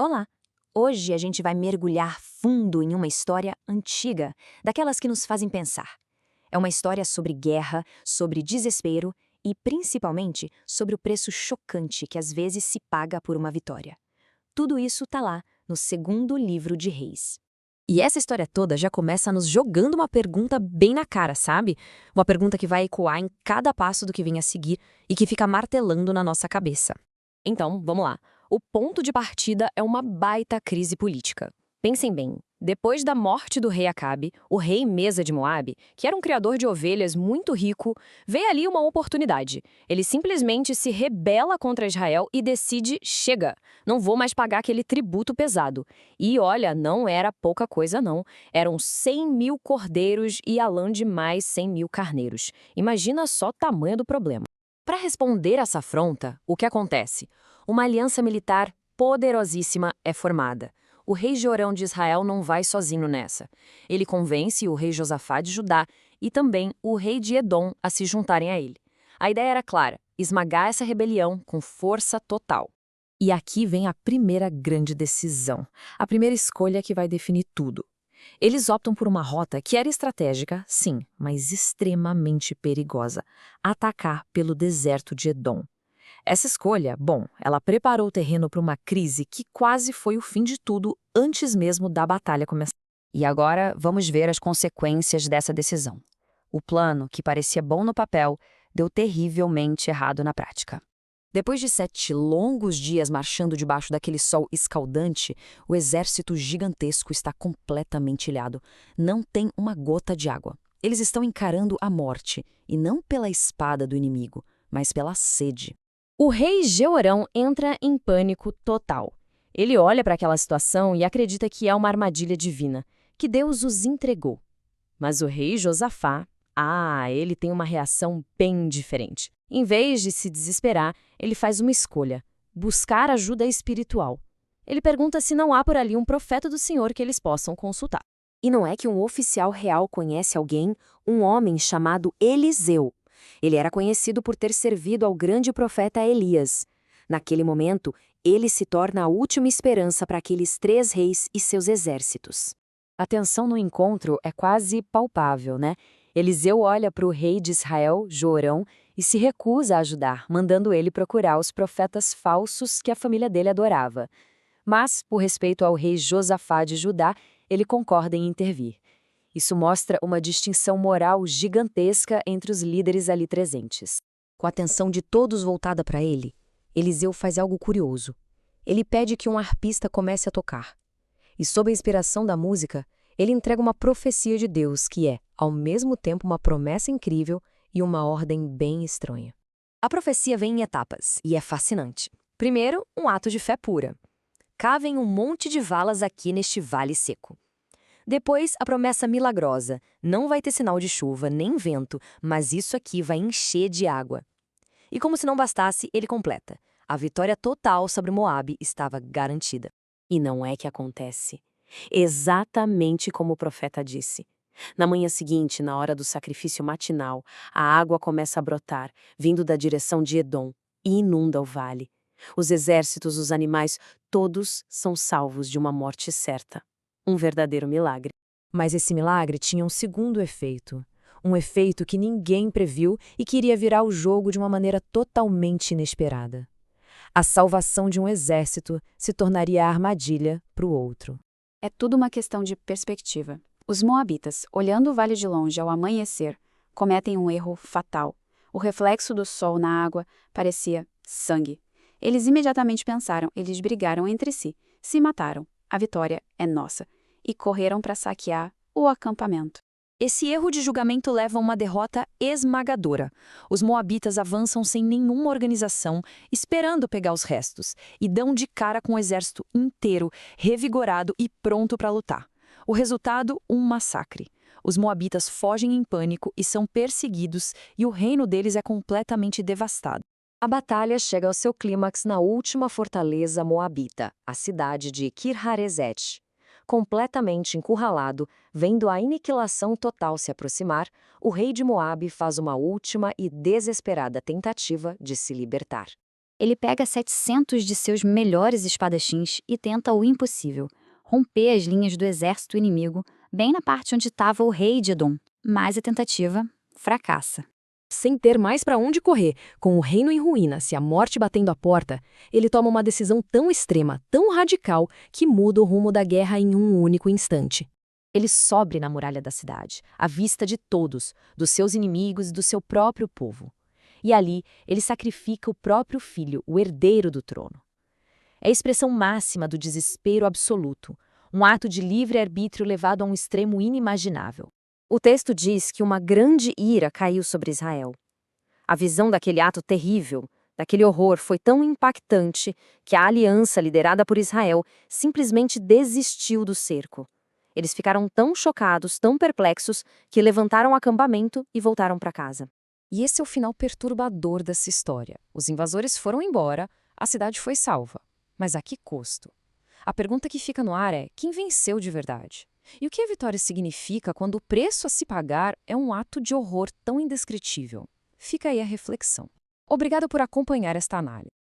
Olá! Hoje a gente vai mergulhar fundo em uma história antiga, daquelas que nos fazem pensar. É uma história sobre guerra, sobre desespero e, principalmente, sobre o preço chocante que às vezes se paga por uma vitória. Tudo isso tá lá, no segundo livro de Reis. E essa história toda já começa nos jogando uma pergunta bem na cara, sabe? Uma pergunta que vai ecoar em cada passo do que vem a seguir e que fica martelando na nossa cabeça. Então, vamos lá. O ponto de partida é uma baita crise política. Pensem bem, depois da morte do rei Acabe, o rei Mesa de Moabe, que era um criador de ovelhas muito rico, vê ali uma oportunidade. Ele simplesmente se rebela contra Israel e decide, chega, não vou mais pagar aquele tributo pesado. E olha, não era pouca coisa não, eram 100.000 cordeiros e além de mais 100.000 carneiros. Imagina só o tamanho do problema. Para responder essa afronta, o que acontece? Uma aliança militar poderosíssima é formada. O rei Jorão de Israel não vai sozinho nessa. Ele convence o rei Josafá de Judá e também o rei de Edom a se juntarem a ele. A ideia era clara: esmagar essa rebelião com força total. E aqui vem a primeira grande decisão, a primeira escolha que vai definir tudo. Eles optam por uma rota que era estratégica, sim, mas extremamente perigosa: atacar pelo deserto de Edom. Essa escolha, bom, ela preparou o terreno para uma crise que quase foi o fim de tudo antes mesmo da batalha começar. E agora vamos ver as consequências dessa decisão. O plano, que parecia bom no papel, deu terrivelmente errado na prática. Depois de 7 longos dias marchando debaixo daquele sol escaldante, o exército gigantesco está completamente ilhado. Não tem uma gota de água. Eles estão encarando a morte, e não pela espada do inimigo, mas pela sede. O rei Jeorão entra em pânico total. Ele olha para aquela situação e acredita que é uma armadilha divina, que Deus os entregou. Mas o rei Josafá, ele tem uma reação bem diferente. Em vez de se desesperar, ele faz uma escolha: buscar ajuda espiritual. Ele pergunta se não há por ali um profeta do Senhor que eles possam consultar. E não é que um oficial real conhece alguém, um homem chamado Eliseu. Ele era conhecido por ter servido ao grande profeta Elias. Naquele momento, ele se torna a última esperança para aqueles 3 reis e seus exércitos. A tensão no encontro é quase palpável, né? Eliseu olha para o rei de Israel, Jorão, e se recusa a ajudar, mandando ele procurar os profetas falsos que a família dele adorava. Mas, por respeito ao rei Josafá de Judá, ele concorda em intervir. Isso mostra uma distinção moral gigantesca entre os líderes ali presentes. Com a atenção de todos voltada para ele, Eliseu faz algo curioso. Ele pede que um arpista comece a tocar. E sob a inspiração da música, ele entrega uma profecia de Deus que é, ao mesmo tempo, uma promessa incrível e uma ordem bem estranha. A profecia vem em etapas e é fascinante. Primeiro, um ato de fé pura. Cavem um monte de valas aqui neste vale seco. Depois, a promessa milagrosa: não vai ter sinal de chuva nem vento, mas isso aqui vai encher de água. E como se não bastasse, ele completa: a vitória total sobre Moabe estava garantida. E não é que acontece. Exatamente como o profeta disse. Na manhã seguinte, na hora do sacrifício matinal, a água começa a brotar, vindo da direção de Edom, e inunda o vale. Os exércitos, os animais, todos são salvos de uma morte certa. Um verdadeiro milagre. Mas esse milagre tinha um segundo efeito. Um efeito que ninguém previu e que iria virar o jogo de uma maneira totalmente inesperada. A salvação de um exército se tornaria a armadilha para o outro. É tudo uma questão de perspectiva. Os moabitas, olhando o vale de longe ao amanhecer, cometem um erro fatal. O reflexo do sol na água parecia sangue. Eles imediatamente pensaram, eles brigaram entre si, se mataram. A vitória é nossa. E correram para saquear o acampamento. Esse erro de julgamento leva a uma derrota esmagadora. Os moabitas avançam sem nenhuma organização, esperando pegar os restos, e dão de cara com o exército inteiro, revigorado e pronto para lutar. O resultado, um massacre. Os moabitas fogem em pânico e são perseguidos, e o reino deles é completamente devastado. A batalha chega ao seu clímax na última fortaleza moabita, a cidade de Kir-Hareset. Completamente encurralado, vendo a aniquilação total se aproximar, o rei de Moabe faz uma última e desesperada tentativa de se libertar. Ele pega 700 de seus melhores espadachins e tenta o impossível: romper as linhas do exército inimigo, bem na parte onde estava o rei de Edom. Mas a tentativa fracassa. Sem ter mais para onde correr, com o reino em ruínas e a morte batendo à porta, ele toma uma decisão tão extrema, tão radical, que muda o rumo da guerra em um único instante. Ele sobe na muralha da cidade, à vista de todos, dos seus inimigos e do seu próprio povo. E ali, ele sacrifica o próprio filho, o herdeiro do trono. É a expressão máxima do desespero absoluto, um ato de livre-arbítrio levado a um extremo inimaginável. O texto diz que uma grande ira caiu sobre Israel. A visão daquele ato terrível, daquele horror, foi tão impactante que a aliança liderada por Israel simplesmente desistiu do cerco. Eles ficaram tão chocados, tão perplexos, que levantaram o acampamento e voltaram para casa. E esse é o final perturbador dessa história. Os invasores foram embora, a cidade foi salva. Mas a que custo? A pergunta que fica no ar é: quem venceu de verdade? E o que a vitória significa quando o preço a se pagar é um ato de horror tão indescritível? Fica aí a reflexão. Obrigada por acompanhar esta análise.